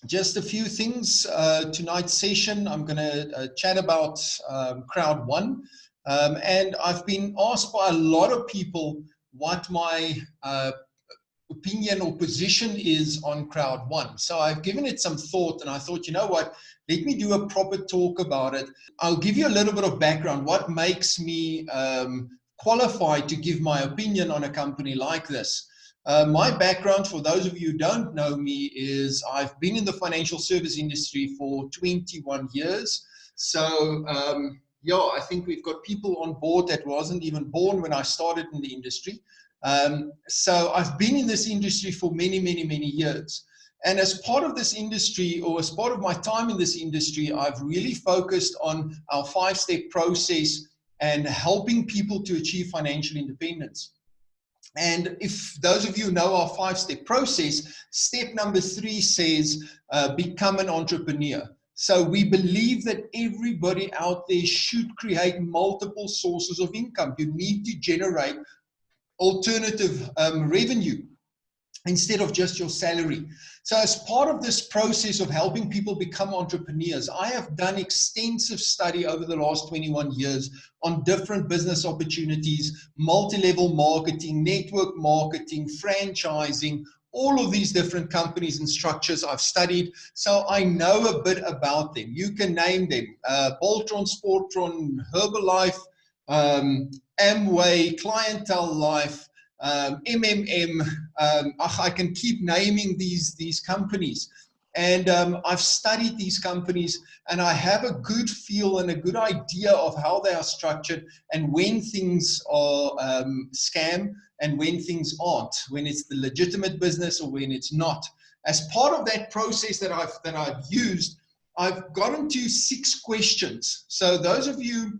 Just a few things. Tonight's session, I'm going to chat about Crowd1. And I've been asked by a lot of people what my opinion or position is on Crowd1. So I've given it some thought, and I thought, you know what, let me do a proper talk about it. I'll give you a little bit of background. What makes me qualified to give my opinion on a company like this? My background, for those of you who don't know me, is I've been in the financial service industry for 21 years. So yeah, I think we've got people on board that wasn't even born when I started in the industry. So I've been in this industry for many, many, many years. And as part of this industry, or as part of my time in this industry, I've really focused on our 5-step process and helping people to achieve financial independence. And if those of you know our 5-step process, step number 3 says, become an entrepreneur. So we believe that everybody out there should create multiple sources of income. You need to generate alternative revenue instead of just your salary. So as part of this process of helping people become entrepreneurs, I have done extensive study over the last 21 years on different business opportunities, multi-level marketing, network marketing, franchising, all of these different companies and structures I've studied. So I know a bit about them. You can name them, Boltron, Sportron, Herbalife, Amway, Clientele Life, MMM, I can keep naming these companies. And I've studied these companies, and I have a good feel and a good idea of how they are structured and when things are scam and when things aren't, when it's the legitimate business or when it's not. As part of that process that I've used, I've gotten to 6 questions. So those of you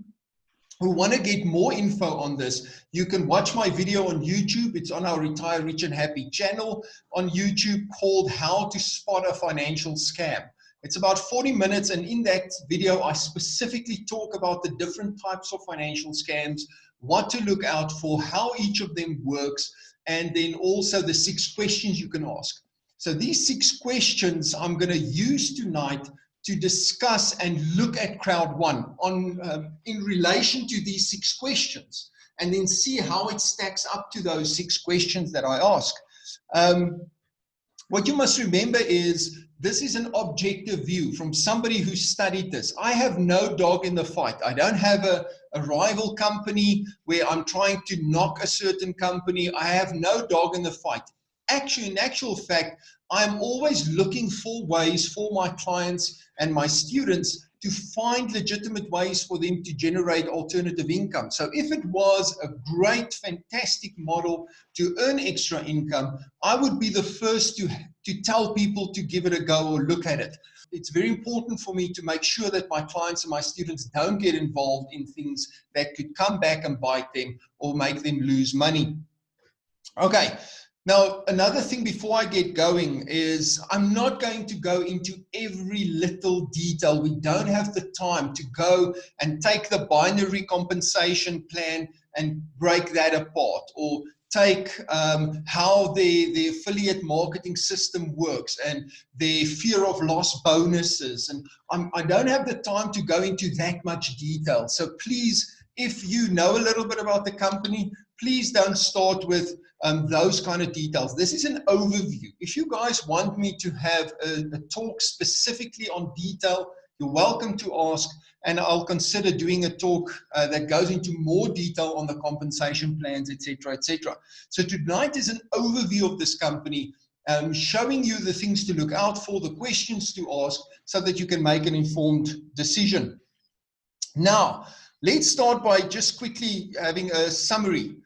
who want to get more info on this, you can watch my video on YouTube. It's on our Retire Rich and Happy channel on YouTube called How to Spot a Financial Scam. It's about 40 minutes, and in that video, I specifically talk about the different types of financial scams, what to look out for, how each of them works, and then also the 6 questions you can ask. So these 6 questions I'm going to use tonight to discuss and look at Crowd1 on in relation to these 6 questions, and then see how it stacks up to those 6 questions that I ask. What you must remember is this is an objective view from somebody who studied this. I have no dog in the fight. I don't have a rival company where I'm trying to knock a certain company. I have no dog in the fight. Actually, in actual fact, I'm always looking for ways for my clients and my students to find legitimate ways for them to generate alternative income. So if it was a great, fantastic model to earn extra income, I would be the first to tell people to give it a go or look at it. It's very important for me to make sure that my clients and my students don't get involved in things that could come back and bite them or make them lose money. Okay. Now, another thing before I get going is I'm not going to go into every little detail. We don't have the time to go and take the binary compensation plan and break that apart, or take how the affiliate marketing system works and the fear of loss bonuses. And I don't have the time to go into that much detail. So please, if you know a little bit about the company, please don't start with those kind of details. This is an overview. If you guys want me to have a talk specifically on detail, you're welcome to ask, and I'll consider doing a talk that goes into more detail on the compensation plans, etc., etc. So tonight is an overview of this company, showing you the things to look out for, the questions to ask, so that you can make an informed decision. Now, let's start by just quickly having a summary.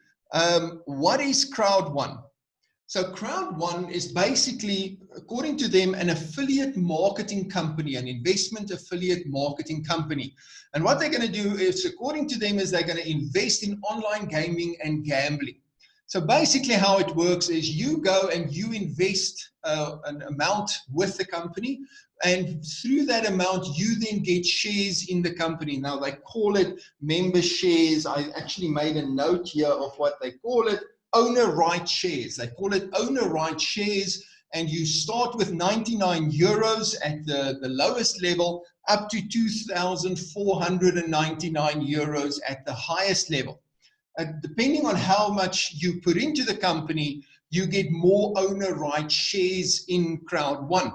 What is Crowd1? So Crowd1 is basically, according to them, an affiliate marketing company, an investment affiliate marketing company. And what they're going to do is, according to them, is they're going to invest in online gaming and gambling. So basically how it works is you go and you invest an amount with the company, and through that amount, you then get shares in the company. Now, they call it member shares. I actually made a note here of what they call it. Owner right shares. They call it owner right shares. and you start with 99 euros at the lowest level up to 2,499 euros at the highest level. Depending on how much you put into the company, you get more owner right shares in Crowd1.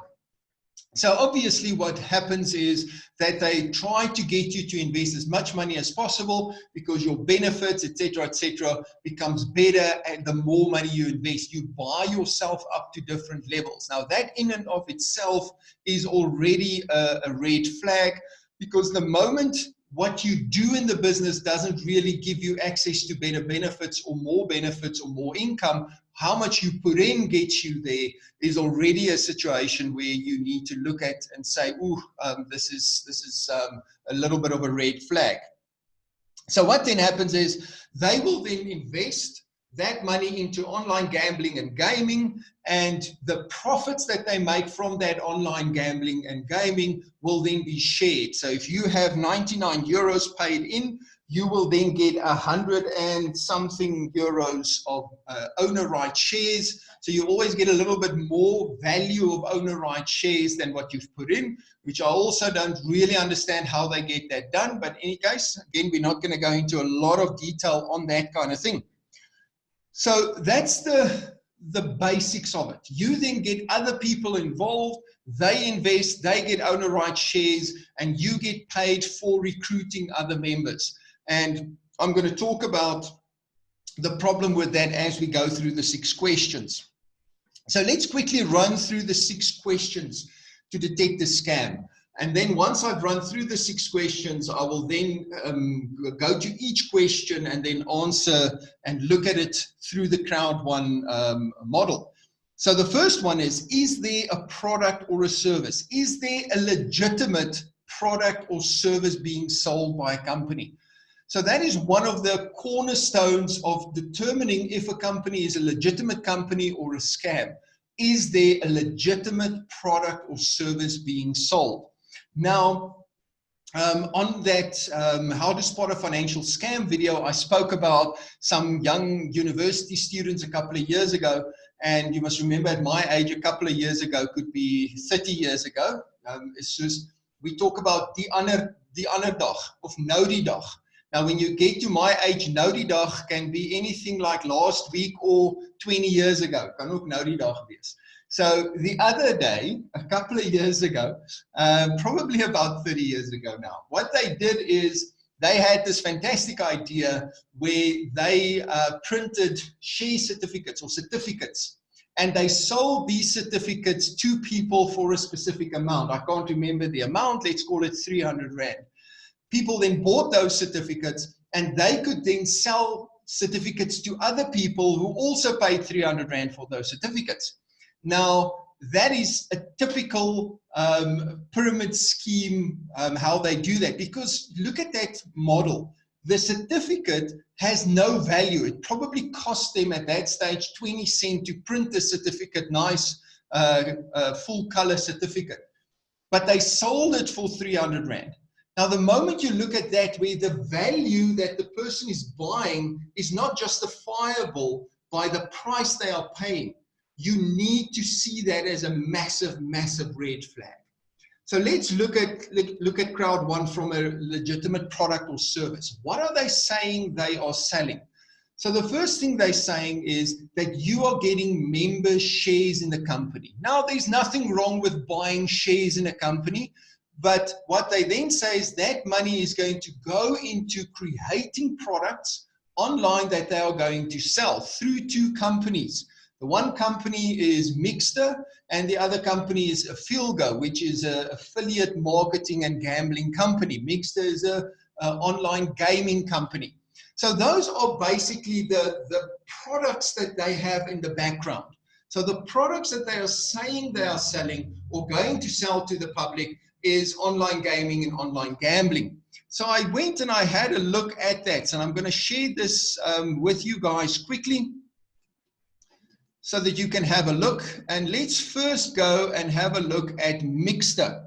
So obviously what happens is that they try to get you to invest as much money as possible, because your benefits, etc., becomes better and the more money you invest. You buy yourself up to different levels. Now that in and of itself is already a red flag, because the moment what you do in the business doesn't really give you access to better benefits or more income, how much you put in gets you there, is already a situation where you need to look at and say, ooh, this is a little bit of a red flag. So what then happens is they will then invest that money into online gambling and gaming, and the profits that they make from that online gambling and gaming will then be shared. So if you have 99 euros paid in, you will then get 100 and something euros of owner right shares. So you always get a little bit more value of owner right shares than what you've put in, which I also don't really understand how they get that done. But in any case, again, we're not going to go into a lot of detail on that kind of thing. So that's the basics of it. You then get other people involved, they invest, they get owner right shares, and you get paid for recruiting other members. And I'm going to talk about the problem with that as we go through the 6 questions. So let's quickly run through the 6 questions to detect a scam. And then once I've run through the 6 questions, I will then go to each question and then answer and look at it through the Crowd1 model. So the first one is there a product or a service? Is there a legitimate product or service being sold by a company? So that is one of the cornerstones of determining if a company is a legitimate company or a scam. Is there a legitimate product or service being sold? Now, on that how to spot a financial scam video, I spoke about some young university students a couple of years ago. And you must remember, at my age, a couple of years ago could be 30 years ago. It's just, we talk about die ander dag of nou die dag. Now, when you get to my age, nou die dag can be anything like last week or 20 years ago. Kan ook nou die dag wees. So the other day, a couple of years ago, probably about 30 years ago now, what they did is they had this fantastic idea where they printed share certificates or certificates, and they sold these certificates to people for a specific amount. I can't remember the amount, let's call it 300 Rand. People then bought those certificates, and they could then sell certificates to other people who also paid 300 Rand for those certificates. Now, that is a typical pyramid scheme, how they do that, because look at that model. The certificate has no value. It probably cost them at that stage 20 cents to print the certificate, nice full color certificate. But they sold it for 300 Rand. Now, the moment you look at that, where the value that the person is buying is not justifiable by the price they are paying, you need to see that as a massive, massive red flag. So let's look at Crowd1 from a legitimate product or service. What are they saying they are selling? So the first thing they're saying is that you are getting member shares in the company. Now, there's nothing wrong with buying shares in a company, but what they then say is that money is going to go into creating products online that they are going to sell through 2 companies. The one company is Mixter, and the other company is Filgo, which is an affiliate marketing and gambling company. Mixter is an online gaming company. So those are basically the products that they have in the background. So the products that they are saying they are selling or going to sell to the public is online gaming and online gambling. So I went and I had a look at that, and I'm going to share this with you guys quickly, so that you can have a look. And let's first go and have a look at Mixter.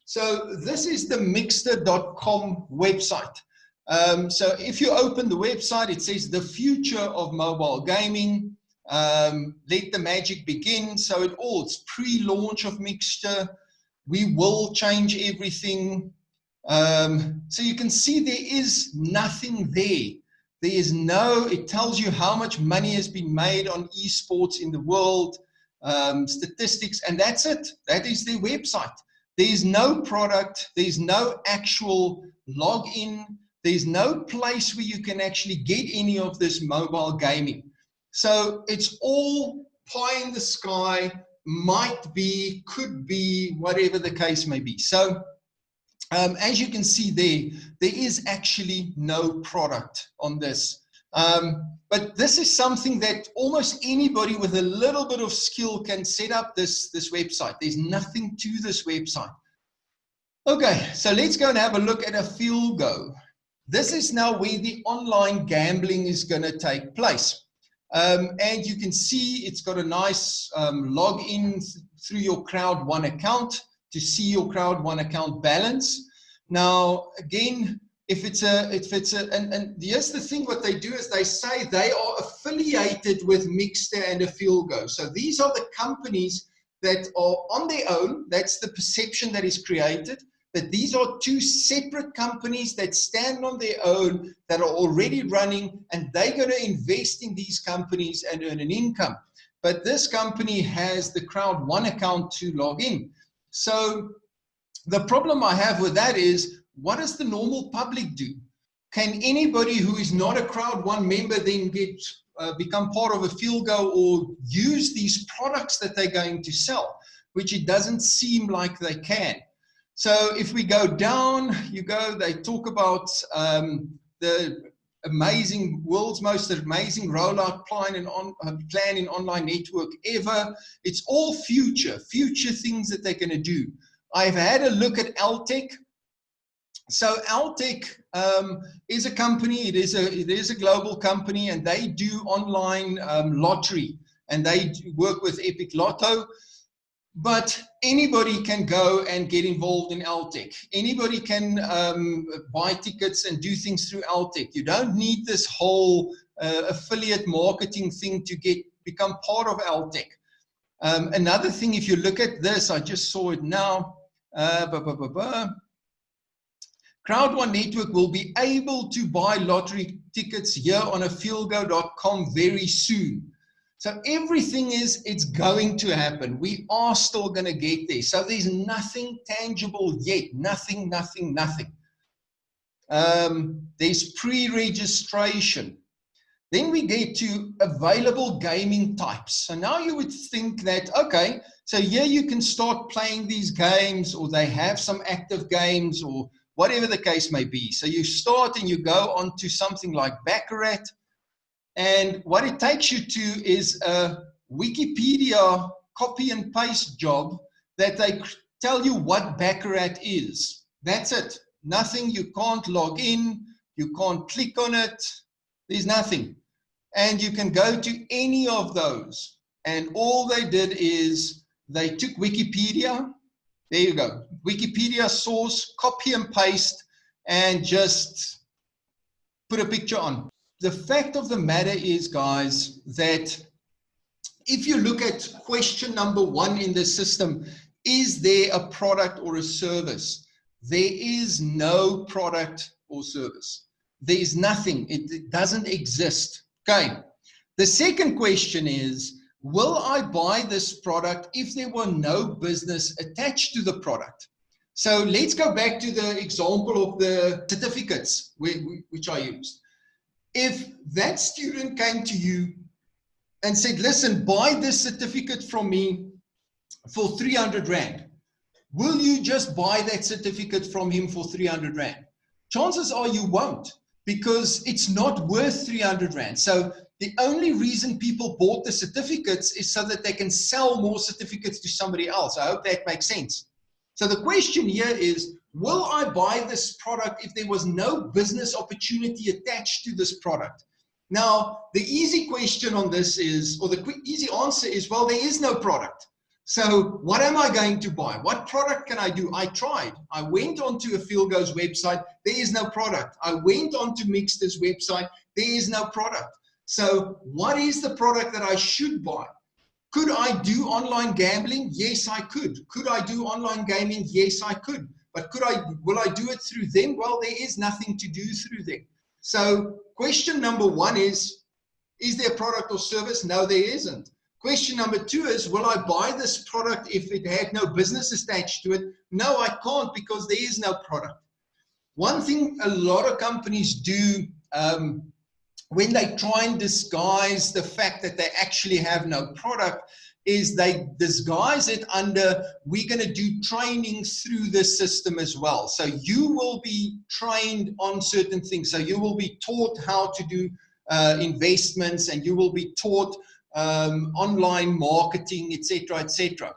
So this is the Mixter.com website. So if you open the website, it says the future of mobile gaming. let the magic begin. So it's pre-launch of Mixture. We will change everything. So you can see there is nothing there. There is no, it tells you how much money has been made on esports in the world, statistics, and that's it. That is their website. There is no product. There's no actual login. There's no place where you can actually get any of this mobile gaming. So it's all pie in the sky, might be, could be, whatever the case may be. So as you can see there is actually no product on this. But this is something that almost anybody with a little bit of skill can set up this website. There's nothing to this website. Okay, so let's go and have a look at a field go. This is now where the online gambling is going to take place. And you can see it's got a nice login through your Crowd1 account to see your Crowd1 account balance. Now, again, and here's the thing, what they do is they say they are affiliated with Mixter and a field go. So these are the companies that are on their own. That's the perception that is created. That these are two separate companies that stand on their own, that are already running, and they're going to invest in these companies and earn an income. But this company has the Crowd1 account to log in. So the problem I have with that is, what does the normal public do? Can anybody who is not a Crowd1 member then become part of a field go or use these products that they're going to sell, which it doesn't seem like they can. So if we go down, they talk about the world's most amazing rollout plan in online network ever. It's all future things that they're going to do. I've had a look at Altec. So Altec is a company, it is a global company, and they do online lottery, and they work with Epic Lotto. But anybody can go and get involved in Altec. Anybody can buy tickets and do things through Altec. You don't need this whole affiliate marketing thing to become part of Altec. Another thing, if you look at this, I just saw it now. Crowd1 Network will be able to buy lottery tickets here on a fieldgo.com very soon. So everything it's going to happen. We are still going to get there. So there's nothing tangible yet. Nothing. There's pre-registration. Then we get to available gaming types. So now you would think that, okay, so here you can start playing these games, or they have some active games, or whatever the case may be. So you start and you go on to something like Baccarat. And what it takes you to is a Wikipedia copy and paste job that they tell you what Baccarat is. That's it. Nothing. You can't log in. You can't click on it. There's nothing. And you can go to any of those. And all they did is they took Wikipedia. There you go. Wikipedia source, copy and paste, and just put a picture on. The fact of the matter is, guys, that if you look at question number 1 in the system, is there a product or a service? There is no product or service. There is nothing. It doesn't exist. Okay. The second question is, will I buy this product if there were no business attached to the product? So let's go back to the example of the certificates which I used. If that student came to you and said, listen, buy this certificate from me for 300 Rand, will you just buy that certificate from him for 300 Rand? Chances are you won't, because it's not worth 300 Rand. So the only reason people bought the certificates is so that they can sell more certificates to somebody else. I hope that makes sense. So the question here is, will I buy this product if there was no business opportunity attached to this product? Now, the easy question on this is, or the quick, easy answer is, well, there is no product. So what am I going to buy? What product can I do? I tried. I went onto a FieldGo's website. There is no product. I went onto Mixter's website. There is no product. So what is the product that I should buy? Could I do online gambling? Yes, I could. Could I do online gaming? Yes, I could. But will I do it through them? Well, there is nothing to do through them. So question number one is there a product or service? No, there isn't. Question number two is, will I buy this product if it had no business attached to it? No, I can't, because there is no product. One thing a lot of companies do when they try and disguise the fact that they actually have no product is they disguise it under, we're going to do training through this system as well. So you will be trained on certain things. So you will be taught how to do investments, and you will be taught online marketing, etc., etc.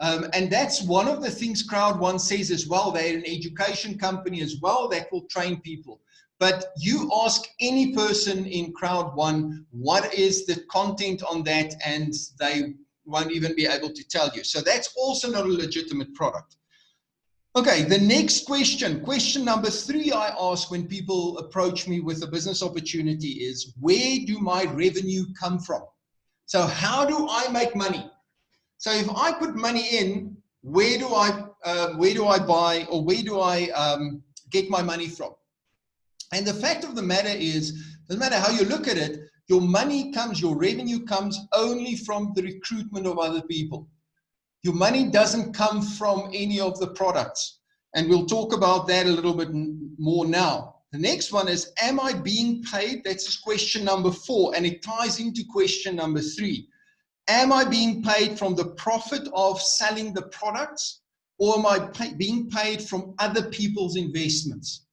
And that's one of the things Crowd1 says as well. They're an education company as well that will train people. But you ask any person in Crowd1 what is the content on that, and they won't even be able to tell you. So that's also not a legitimate product. Okay, the next question, question number 3 I ask when people approach me with a business opportunity is, where do my revenue come from? So how do I make money? So if I put money in, where do I buy, or where do I get my money from? And the fact of the matter is, no matter how you look at it, your money comes, your revenue comes only from the recruitment of other people. Your money doesn't come from any of the products. And we'll talk about that a little bit more now. The next one is, am I being paid? That's question number 4, and it ties into question number 3. Am I being paid from the profit of selling the products, or am I being paid from other people's investments?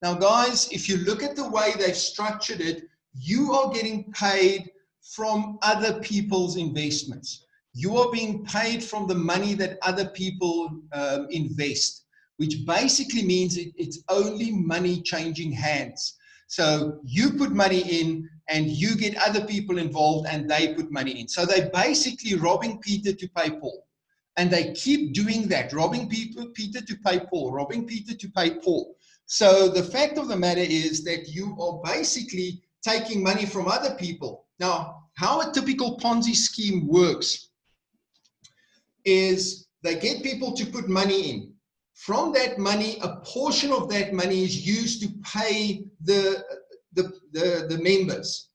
Now, guys, if you look at the way they've structured it, you are getting paid from other people's investments. You are being paid from the money that other people invest, which basically means it's only money changing hands. So you put money in and you get other people involved and they put money in. So they're basically robbing Peter to pay Paul. And they keep doing that, robbing Peter to pay Paul, robbing Peter to pay Paul. So the fact of the matter is that you are basically taking money from other people. Now, how a typical Ponzi scheme works is they get people to put money in. From that money, a portion of that money is used to pay the members.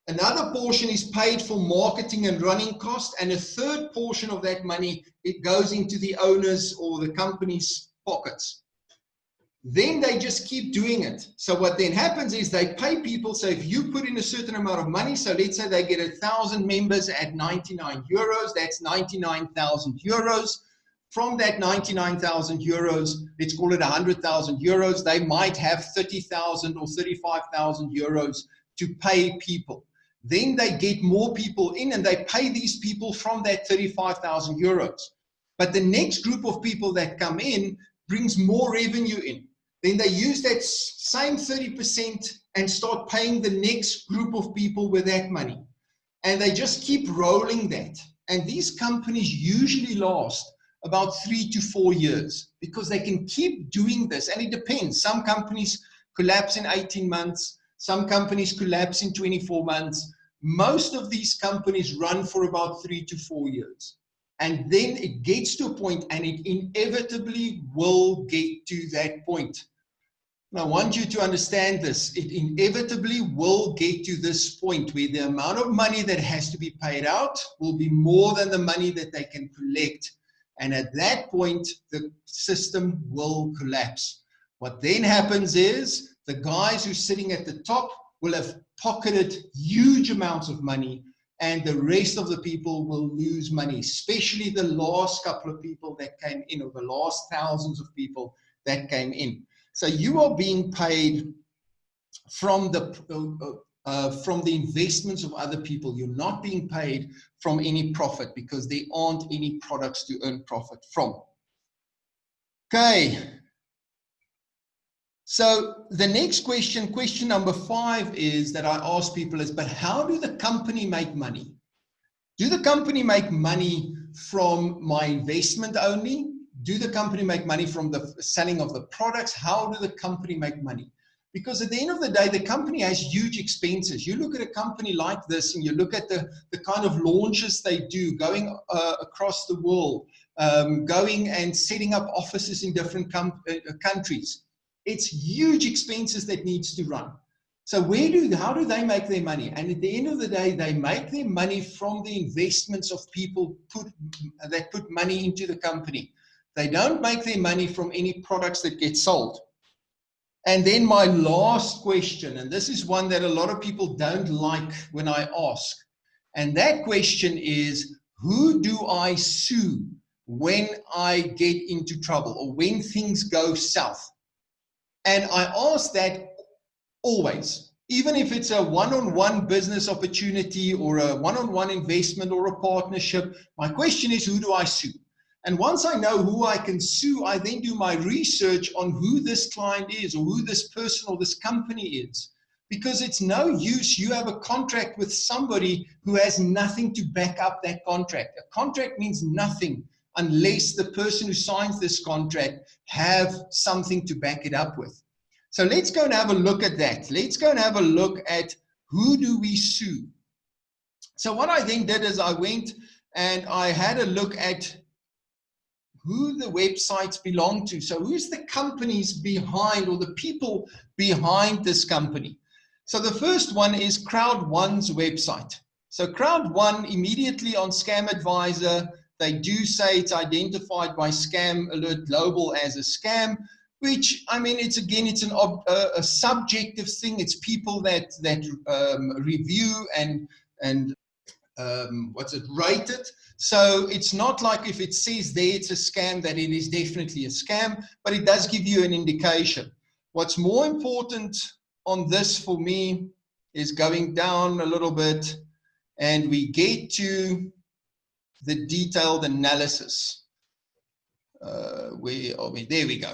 Another portion is paid for marketing and running costs, and a third portion of that money, it goes into the owners or the company's pockets. Then they just keep doing it. So what then happens is they pay people. So if you put in a certain amount of money, so let's say they get 1,000 members at 99 euros, that's 99,000 euros. From that 99,000 euros, let's call it 100,000 euros, they might have 30,000 or 35,000 euros to pay people. Then they get more people in and they pay these people from that 35,000 euros. But the next group of people that come in brings more revenue in. Then they use that same 30% and start paying the next group of people with that money. And they just keep rolling that. And these companies usually last about 3 to 4 years because they can keep doing this. And it depends. Some companies collapse in 18 months. Some companies collapse in 24 months. Most of these companies run for about 3 to 4 years. And then it gets to a point, and it inevitably will get to that point. And I want you to understand this. It inevitably will get to this point where the amount of money that has to be paid out will be more than the money that they can collect. And at that point, the system will collapse. What then happens is the guys who are sitting at the top will have pocketed huge amounts of money, and the rest of the people will lose money, especially the last couple of people that came in, or the last thousands of people that came in. So you are being paid from the investments of other people. You're not being paid from any profit because there aren't any products to earn profit from. Okay. So the next question, question number 5 is that I ask people is, but how do the company make money? Do the company make money from my investment only? Do the company make money from the selling of the products? How do the company make money? Because at the end of the day, the company has huge expenses. You look at a company like this and you look at the kind of launches they do, going across the world, going and setting up offices in different countries. It's huge expenses that needs to run. So how do they make their money? And at the end of the day, they make their money from the investments of people that put money into the company. They don't make their money from any products that get sold. And then my last question, and this is one that a lot of people don't like when I ask, and that question is, who do I sue when I get into trouble or when things go south? And I ask that always, even if it's a one-on-one business opportunity or a one-on-one investment or a partnership, my question is, who do I sue? And once I know who I can sue, I then do my research on who this client is or who this person or this company is. Because it's no use you have a contract with somebody who has nothing to back up that contract. A contract means nothing unless the person who signs this contract have something to back it up with. So let's go and have a look at that. Let's go and have a look at who do we sue. So what I then did is I went and I had a look at who the websites belong to. So who's the companies behind or the people behind this company? So the first one is Crowd1's website. So Crowd1, immediately on Scam Advisor, they do say it's identified by Scam Alert Global as a scam, which, I mean, it's a subjective thing. It's people that review and rate it. So it's not like if it says there it's a scam that it is definitely a scam, but it does give you an indication. What's more important on this for me is going down a little bit and we get to the detailed analysis. Where are we? There we go.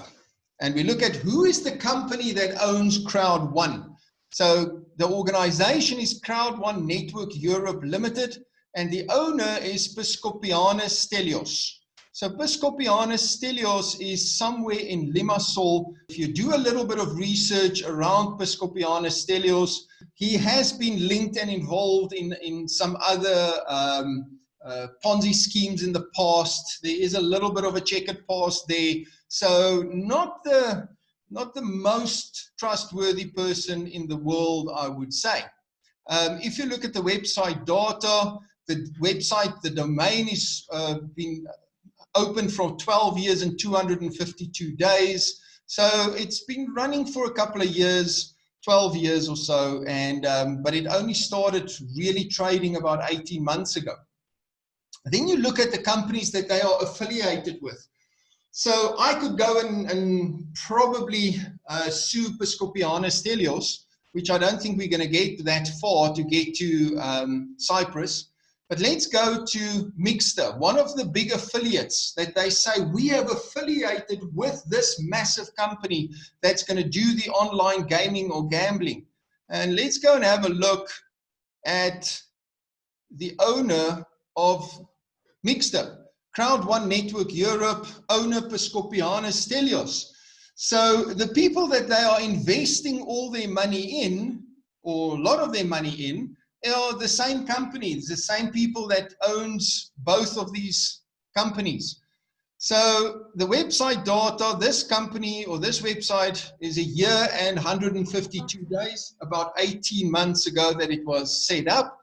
And we look at who is the company that owns Crowd1. So the organization is Crowd1 Network Europe Limited, and the owner is Piscopianus Stelios. So Piscopianus Stelios is somewhere in Limassol. If you do a little bit of research around Piscopianus Stelios, he has been linked and involved in some other Ponzi schemes in the past. There is a little bit of a checkered past there. So not the most trustworthy person in the world, I would say. If you look at the website data, the domain is been open for 12 years and 252 days. So it's been running for a couple of years, 12 years or so, and but it only started really trading about 18 months ago. Then you look at the companies that they are affiliated with. So I could go and probably sue Piscopianus Stelios, which I don't think we're going to get that far to get to Cyprus. But let's go to Mixter, one of the big affiliates that they say we have affiliated with this massive company that's going to do the online gaming or gambling. And let's go and have a look at the owner of Mixter. Crowd1 Network Europe, owner Piscopianus Stelios. So the people that they are investing all their money in, or a lot of their money in, are the same companies, the same people that owns both of these companies. So the website data, this company or this website is a year and 152 days, about 18 months ago that it was set up.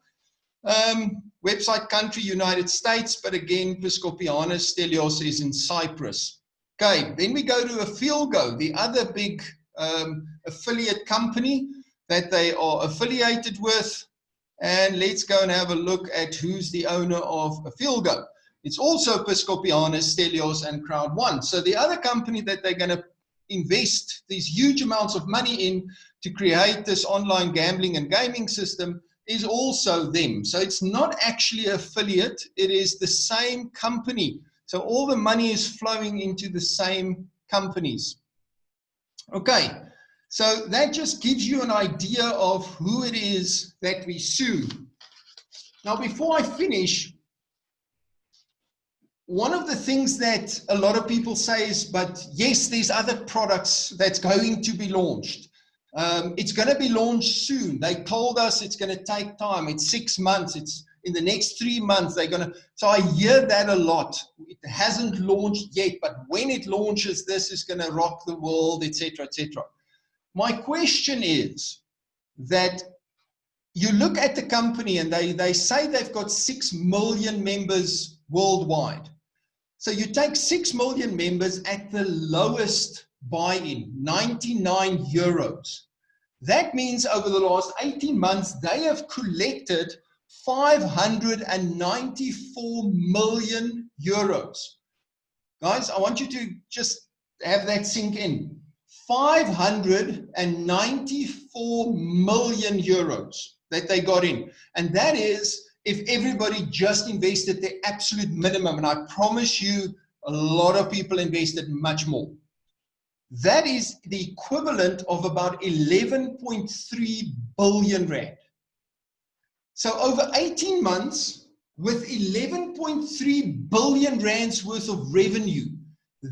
Website country, United States, but again, Piscopianus Stelios is in Cyprus. Okay, then we go to Afilgo, the other big affiliate company that they are affiliated with. And let's go and have a look at who's the owner of Afilgo. It's also Piscopianus Stelios and Crowd1. So the other company that they're going to invest these huge amounts of money in to create this online gambling and gaming system is also them. So it's not actually an affiliate, it is the same company. So all the money is flowing into the same companies. Okay, so that just gives you an idea of who it is that we sue. Now, before I finish, one of the things that a lot of people say is, but yes, there's other products that's going to be launched. It's going to be launched soon. They told us it's going to take time. It's 6 months. It's in the next 3 months. They're going to. So I hear that a lot. It hasn't launched yet, but when it launches, this is going to rock the world, etc., etc. My question is that you look at the company and they say they've got 6 million members worldwide. So you take 6 million members at the lowest buy-in, 99 euros. That means over the last 18 months, they have collected 594 million euros. Guys, I want you to just have that sink in. 594 million euros that they got in. And that is if everybody just invested the absolute minimum. And I promise you, a lot of people invested much more. That is the equivalent of about 11.3 billion rand. So over 18 months, with 11.3 billion rands worth of revenue,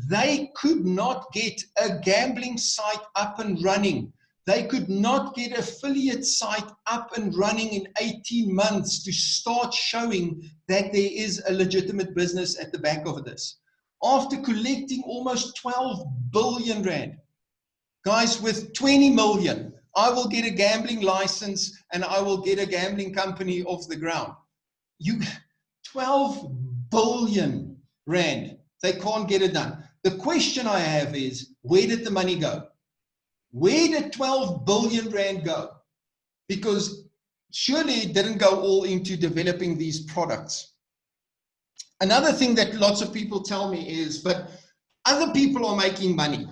they could not get a gambling site up and running. They could not get an affiliate site up and running in 18 months to start showing that there is a legitimate business at the back of this. After collecting almost 12 billion rand, guys, with 20 million, I will get a gambling license and I will get a gambling company off the ground. 12 billion rand, they can't get it done. The question I have is, where did the money go? Where did 12 billion rand go? Because surely it didn't go all into developing these products. Another thing that lots of people tell me is, but other people are making money.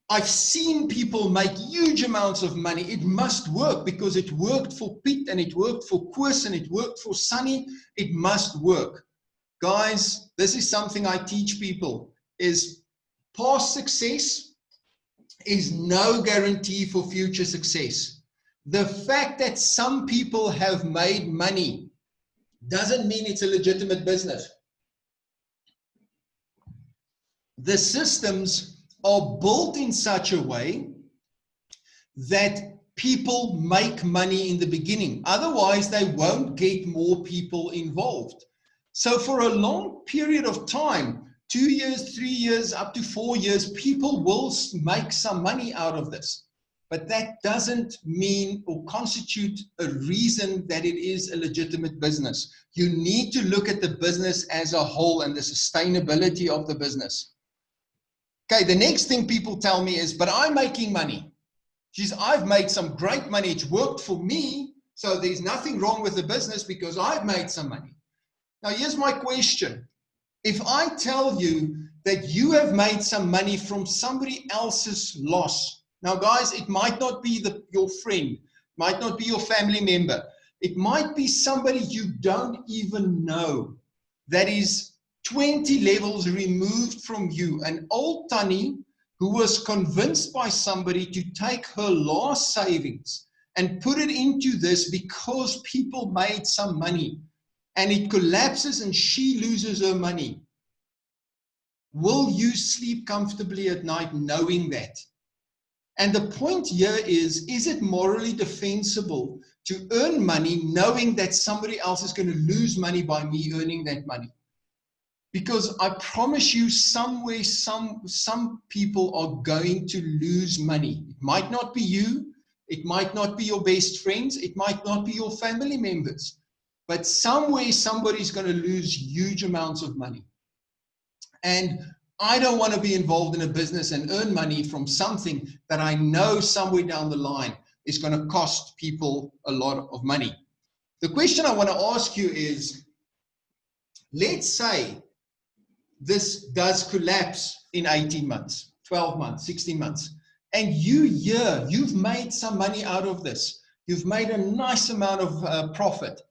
I've seen people make huge amounts of money. It must work because it worked for Piet and it worked for Koos and it worked for Sunny. It must work. Guys, this is something I teach people, is past success is no guarantee for future success. The fact that some people have made money doesn't mean it's a legitimate business. The systems are built in such a way that people make money in the beginning. Otherwise, they won't get more people involved. So for a long period of time, 2 years, 3 years, up to 4 years, people will make some money out of this. But that doesn't mean or constitute a reason that it is a legitimate business. You need to look at the business as a whole and the sustainability of the business. Okay, the next thing people tell me is, but I'm making money. Geez, I've made some great money. It's worked for me. So there's nothing wrong with the business because I've made some money. Now, here's my question. If I tell you that you have made some money from somebody else's loss, now, guys, it might not be your friend, might not be your family member. It might be somebody you don't even know that is 20 levels removed from you. An old Tannie who was convinced by somebody to take her last savings and put it into this because people made some money, and it collapses and she loses her money. Will you sleep comfortably at night knowing that? And the point here is it morally defensible to earn money knowing that somebody else is going to lose money by me earning that money? Because I promise you, somewhere, some people are going to lose money. It might not be you. It might not be your best friends. It might not be your family members. But somewhere, somebody's going to lose huge amounts of money. And I don't want to be involved in a business and earn money from something that I know somewhere down the line is going to cost people a lot of money. The question I want to ask you is, let's say this does collapse in 18 months, 12 months, 16 months, and you've made some money out of this. You've made a nice amount of profit.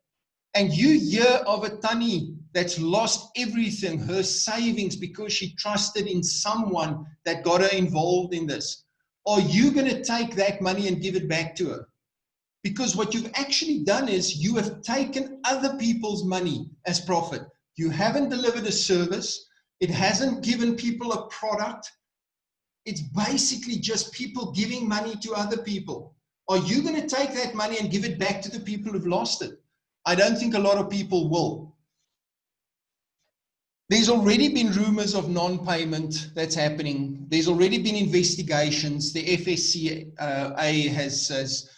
And you hear of a Tannie that's lost everything, her savings, because she trusted in someone that got her involved in this. Are you going to take that money and give it back to her? Because what you've actually done is you have taken other people's money as profit. You haven't delivered a service. It hasn't given people a product. It's basically just people giving money to other people. Are you going to take that money and give it back to the people who've lost it? I don't think a lot of people will. There's already been rumors of non-payment that's happening. There's already been investigations. The FSCA has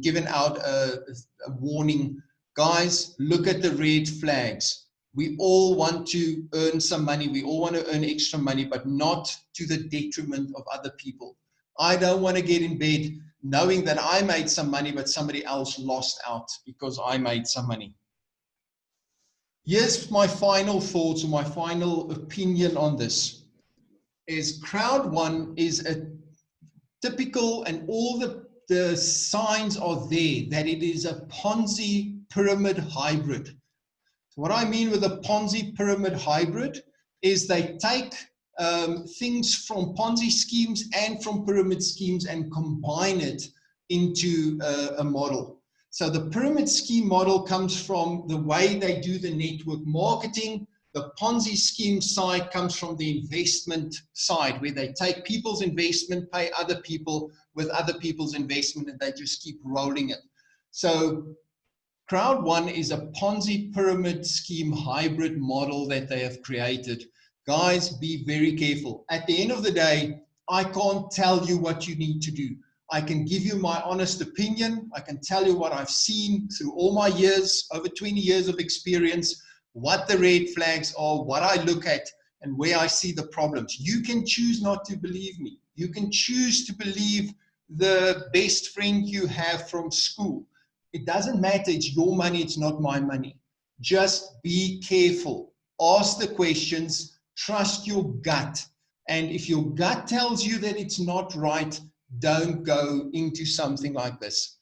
given out a warning. Guys, look at the red flags. We all want to earn some money. We all want to earn extra money, but not to the detriment of other people. I don't want to get in bed knowing that I made some money, but somebody else lost out because I made some money. Here's my final thoughts or my final opinion on this. Is Crowd1 is a typical, and all the signs are there that it is a Ponzi pyramid hybrid. So what I mean with a Ponzi pyramid hybrid is they take things from Ponzi schemes and from pyramid schemes and combine it into a model. So the pyramid scheme model comes from the way they do the network marketing. The Ponzi scheme side comes from the investment side, where they take people's investment, pay other people with other people's investment, and they just keep rolling it. So Crowd1 is a Ponzi pyramid scheme hybrid model that they have created. Guys, be very careful. At the end of the day, I can't tell you what you need to do. I can give you my honest opinion. I can tell you what I've seen through all my years, over 20 years of experience, what the red flags are, what I look at, and where I see the problems. You can choose not to believe me. You can choose to believe the best friend you have from school. It doesn't matter. It's your money. It's not my money. Just be careful. Ask the questions. Trust your gut. And if your gut tells you that it's not right, don't go into something like this.